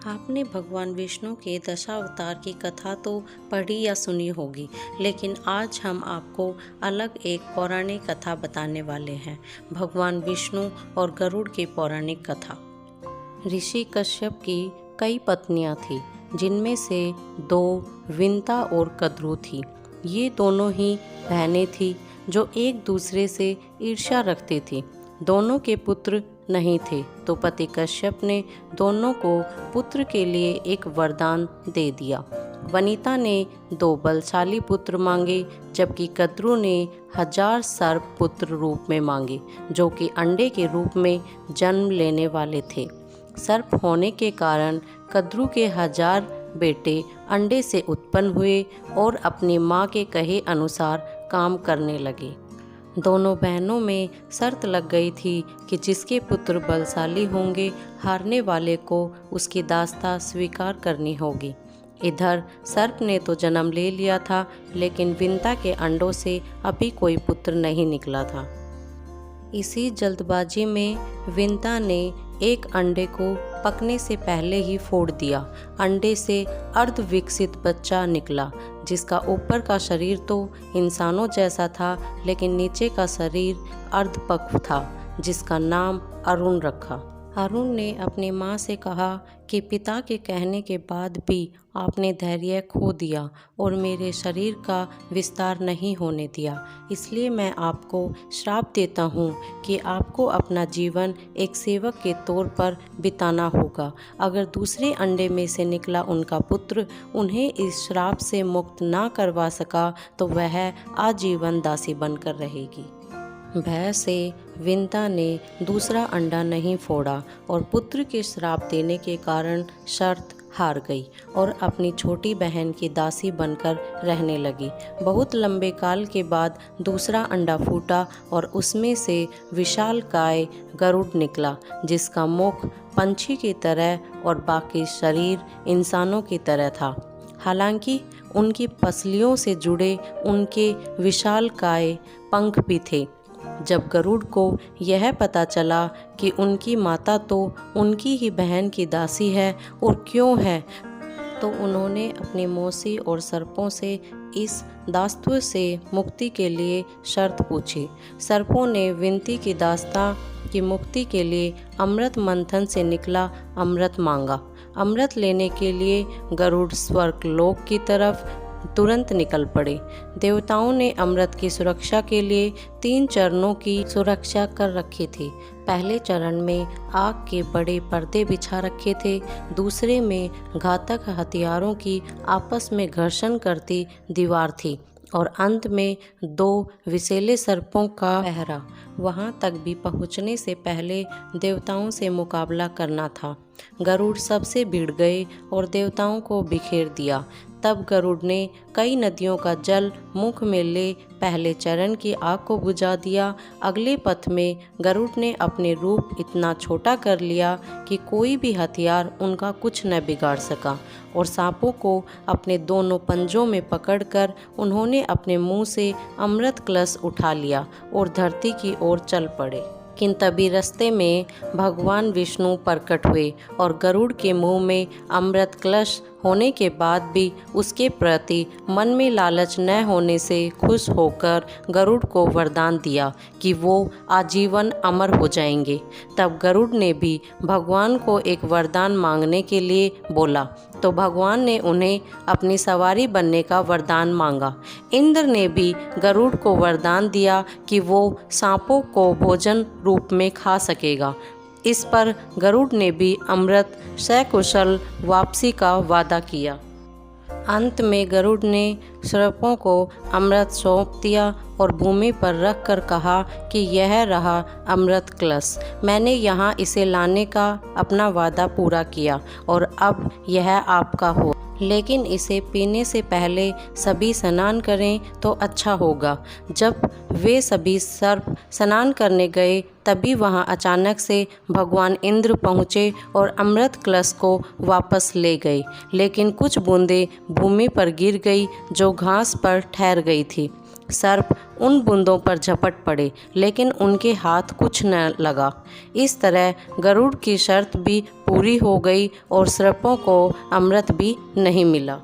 आपने भगवान विष्णु के दशावतार की कथा तो पढ़ी या सुनी होगी, लेकिन आज हम आपको अलग एक पौराणिक कथा बताने वाले हैं। भगवान विष्णु और गरुड़ की पौराणिक कथा। ऋषि कश्यप की कई पत्नियां थीं, जिनमें से दो विंता और कद्रु थी। ये दोनों ही बहनें थीं जो एक दूसरे से ईर्ष्या रखती थीं। दोनों के पुत्र नहीं थे, तो पति कश्यप ने दोनों को पुत्र के लिए एक वरदान दे दिया। वनिता ने 2 बलशाली पुत्र मांगे, जबकि कद्रु ने 1000 सर्प पुत्र रूप में मांगे, जो कि अंडे के रूप में जन्म लेने वाले थे। सर्प होने के कारण कद्रु के 1000 बेटे अंडे से उत्पन्न हुए और अपनी माँ के कहे अनुसार काम करने लगे। दोनों बहनों में शर्त लग गई थी कि जिसके पुत्र बलशाली होंगे, हारने वाले को उसकी दास्ता स्वीकार करनी होगी। इधर सर्प ने तो जन्म ले लिया था, लेकिन विंता के अंडों से अभी कोई पुत्र नहीं निकला था। इसी जल्दबाजी में विंता ने एक अंडे को पकने से पहले ही फोड़ दिया। अंडे से अर्ध विकसित बच्चा निकला, जिसका ऊपर का शरीर तो इंसानों जैसा था, लेकिन नीचे का शरीर अर्धपक्व था, जिसका नाम अरुण रखा। अरुण ने अपनी माँ से कहा कि पिता के कहने के बाद भी आपने धैर्य खो दिया और मेरे शरीर का विस्तार नहीं होने दिया, इसलिए मैं आपको श्राप देता हूँ कि आपको अपना जीवन एक सेवक के तौर पर बिताना होगा। अगर दूसरे अंडे में से निकला उनका पुत्र उन्हें इस श्राप से मुक्त ना करवा सका, तो वह आजीवन दासी बनकर रहेगी। भय से विंता ने दूसरा अंडा नहीं फोड़ा और पुत्र के श्राप देने के कारण शर्त हार गई और अपनी छोटी बहन की दासी बनकर रहने लगी। बहुत लंबे काल के बाद दूसरा अंडा फूटा और उसमें से विशालकाय गरुड़ निकला, जिसका मुख पंछी की तरह और बाकी शरीर इंसानों की तरह था। हालांकि उनकी पसलियों से जुड़े उनके विशालकाय पंख भी थे। जब गरुड़ को यह पता चला कि उनकी माता तो उनकी ही बहन की दासी है और क्यों है, तो उन्होंने अपनी मौसी और सर्पों से इस दासत्व से मुक्ति के लिए शर्त पूछी। सर्पों ने विंती की दास्ता की मुक्ति के लिए अमृत मंथन से निकला अमृत मांगा। अमृत लेने के लिए गरुड़ स्वर्गलोक की तरफ तुरंत निकल पड़े। देवताओं ने अमृत की सुरक्षा के लिए 3 चरणों की सुरक्षा कर रखी थी। पहले चरण में आग के बड़े पर्दे बिछा रखे थे, दूसरे में घातक हथियारों की आपस में घर्षण करती दीवार थी और अंत में 2 विषैले सर्पों का पहरा। वहां तक भी पहुंचने से पहले देवताओं से मुकाबला करना था। गरुड़ सबसे भिड़ गए और देवताओं को बिखेर दिया। तब गरुड़ ने कई नदियों का जल मुख में ले पहले चरण की आग को बुझा दिया। अगले पथ में गरुड़ ने अपने रूप इतना छोटा कर लिया कि कोई भी हथियार उनका कुछ न बिगाड़ सका और सांपों को अपने दोनों पंजों में पकड़कर उन्होंने अपने मुंह से अमृत कलश उठा लिया और धरती की ओर चल पड़े। किंतु तभी रास्ते में भगवान विष्णु प्रकट हुए और गरुड़ के मुंह में अमृत कलश होने के बाद भी उसके प्रति मन में लालच न होने से खुश होकर गरुड़ को वरदान दिया कि वो आजीवन अमर हो जाएंगे। तब गरुड़ ने भी भगवान को एक वरदान मांगने के लिए बोला, तो भगवान ने उन्हें अपनी सवारी बनने का वरदान मांगा। इंद्र ने भी गरुड़ को वरदान दिया कि वो सांपों को भोजन रूप में खा सकेगा। इस पर गरुड़ ने भी अमृत सकुशल वापसी का वादा किया। अंत में गरुड़ ने सर्पों को अमृत सौंप दिया और भूमि पर रख कर कहा कि यह रहा अमृत कलश। मैंने यहाँ इसे लाने का अपना वादा पूरा किया और अब यह आपका हो, लेकिन इसे पीने से पहले सभी स्नान करें तो अच्छा होगा। जब वे सभी सर्प स्नान करने गए, तभी वहां अचानक से भगवान इंद्र पहुँचे और अमृत कलश को वापस ले गए, लेकिन कुछ बूंदें भूमि पर गिर गई जो घास पर ठहर गई थी। सर्प उन बूंदों पर झपट पड़े, लेकिन उनके हाथ कुछ न लगा। इस तरह गरुड़ की शर्त भी पूरी हो गई और सर्पों को अमृत भी नहीं मिला।